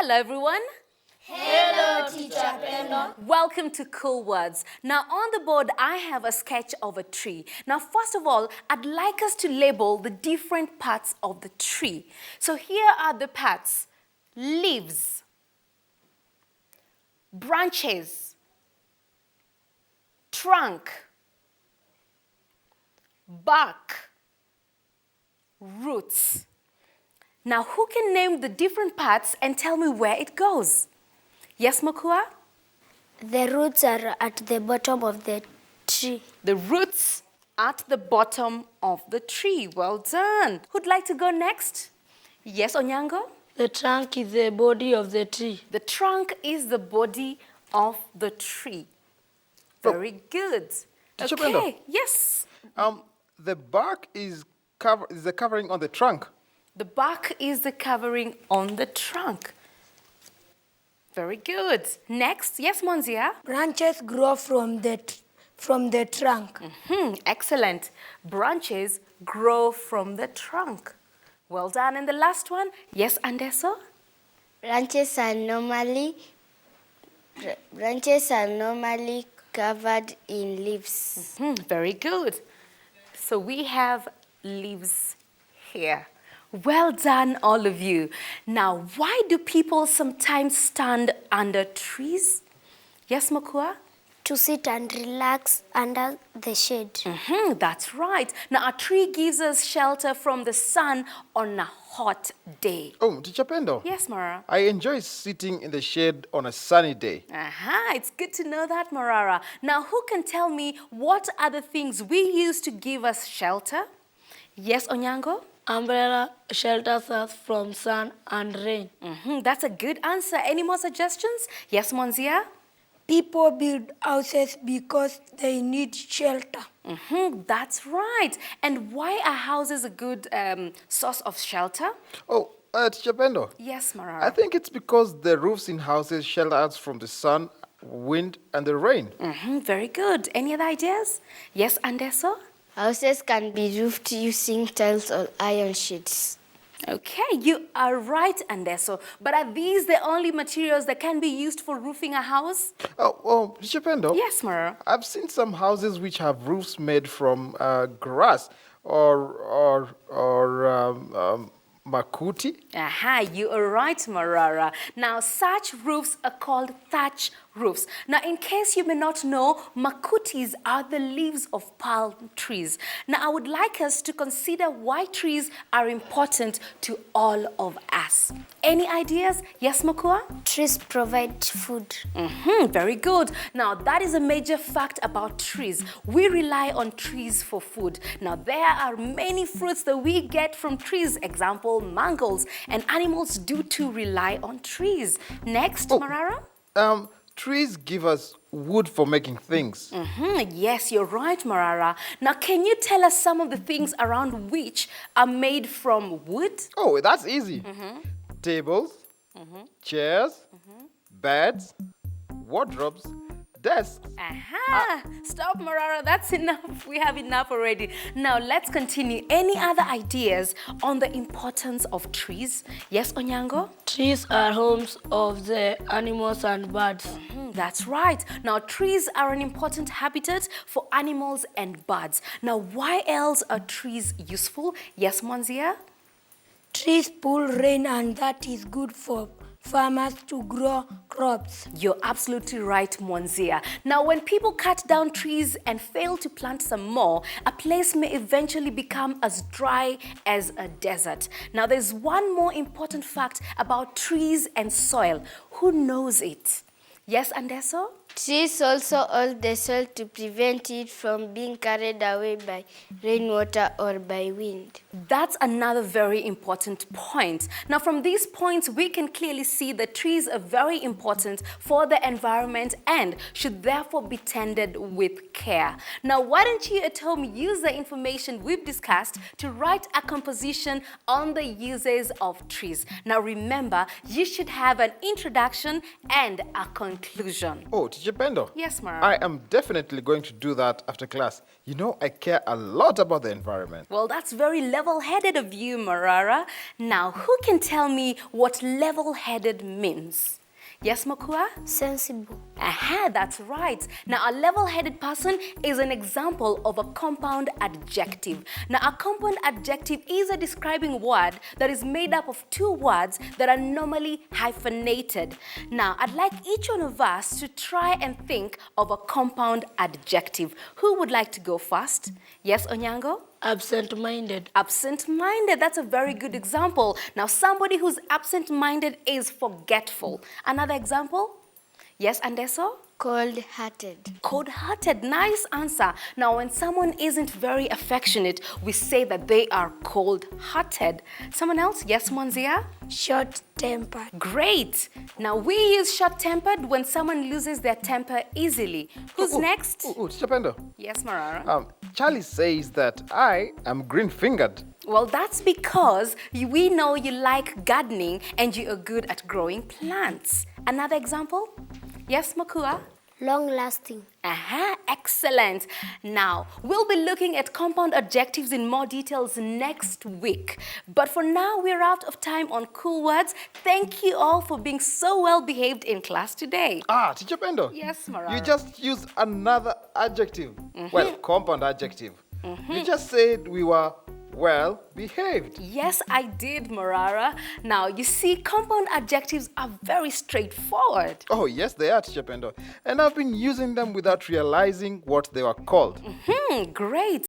Hello, everyone. Hello, Teacher Pendo. Welcome to Cool Words. Now, on the board, I have a sketch of a tree. Now, first of all, I'd like us to label the different parts of the tree. So here are the parts: leaves, branches, trunk, bark, roots. Now, who can name the different parts and tell me where it goes? Yes, Makua? The roots are at the bottom of the tree. The roots at the bottom of the tree. Well done. Who'd like to go next? Yes, Onyango? The trunk is the body of the tree. The trunk is the body of the tree. Very good. Teacher Okay, Brenda. yes. The bark is the covering on the trunk. The bark is the covering on the trunk. Very good. Next, yes, Monzia? Branches grow from the trunk. Excellent. Branches grow from the trunk. Well done. And the last one, yes, Andeso? Branches are normally covered in leaves. Very good. So we have leaves here. Well done, all of you. Now, why do people sometimes stand under trees? Yes, Makua? To sit and relax under the shade. That's right. Now, a tree gives us shelter from the sun on a hot day. Oh, Teacher Pendo. Yes, Mara? I enjoy sitting in the shade on a sunny day. It's good to know that, Marara. Now, who can tell me what are the things we use to give us shelter? Yes, Onyango? Umbrella shelters us from sun and rain. That's a good answer. Any more suggestions? Yes, Monzia? People build houses because they need shelter. That's right. And why are houses a good source of shelter? Oh, Teacher Pendo. Yes, Marara. I think it's because the roofs in houses shelter us from the sun, wind, and the rain. Very good. Any other ideas? Yes, Andeso? Houses can be roofed using tiles or iron sheets. Okay, you are right, Andeso. But are these the only materials that can be used for roofing a house? Oh, Teacher Pendo. Yes, Marara. I've seen some houses which have roofs made from grass or Makuti. You are right, Marara. Now, such roofs are called thatch roofs. Now, in case you may not know, Makutis are the leaves of palm trees. Now, I would like us to consider why trees are important to all of us. Any ideas? Yes, Makua? Trees provide food. Very good. Now, that is a major fact about trees. We rely on trees for food. Now, there are many fruits that we get from trees. Example, mangoes. And animals do too rely on trees. Next, Marara? Trees give us wood for making things. Yes, you're right, Marara. Now, can you tell us some of the things around which are made from wood? Oh, that's easy. Tables, chairs, beds, wardrobes, desks. Stop, Marara. That's enough. We have enough already. Now, let's continue. Any other ideas on the importance of trees? Yes, Onyango? Trees are homes of the animals and birds. That's right. Now, trees are an important habitat for animals and birds. Now, why else are trees useful? Yes, Monzia? Trees pull rain, and that is good for farmers to grow crops. You're absolutely right, Monzia. Now, when people cut down trees and fail to plant some more, a place may eventually become as dry as a desert. Now, there's one more important fact about trees and soil. Who knows it? Yes, Andeso? Trees also hold the soil to prevent it from being carried away by rainwater or by wind. That's another very important point. Now, from these points, we can clearly see that trees are very important for the environment and should therefore be tended with care. Now, why don't you at home use the information we've discussed to write a composition on the uses of trees? Now, remember, you should have an introduction and a conclusion. Oh, Teacher Pendo. Yes, Marara. I am definitely going to do that after class. You know, I care a lot about the environment. Well, that's very level-headed of you, Marara. Now, who can tell me what level-headed means? Yes, Makua? Sensible. Aha, that's right. Now, a level-headed person is an example of a compound adjective. Now, a compound adjective is a describing word that is made up of two words that are normally hyphenated. Now, I'd like each one of us to try and think of a compound adjective. Who would like to go first? Yes, Onyango? Absent-minded. Absent-minded, that's a very good example. Now, somebody who's absent-minded is forgetful. Another example? Yes, Andeso? Cold-hearted. Cold-hearted, nice answer. Now, when someone isn't very affectionate, we say that they are cold-hearted. Someone else? Yes, Monzia? Short-tempered. Great. Now, we use short-tempered when someone loses their temper easily. Who's next? Teacher Pendo. Yes, Marara. Charlie says that I am green-fingered. Well, that's because we know you like gardening and you are good at growing plants. Another example? Yes, Makua? Long-lasting. Aha, excellent. Now, we'll be looking at compound adjectives in more details next week. But for now, we're out of time on cool words. Thank you all for being so well behaved in class today. Teacher Pendo. Yes, Marara. You just used another adjective. Well, compound adjective. You just said we were well behaved. Yes, I did, Marara. Now, you see, compound adjectives are very straightforward. Oh, yes, they are, Teacher Pendo. And I've been using them without realizing what they were called. Great.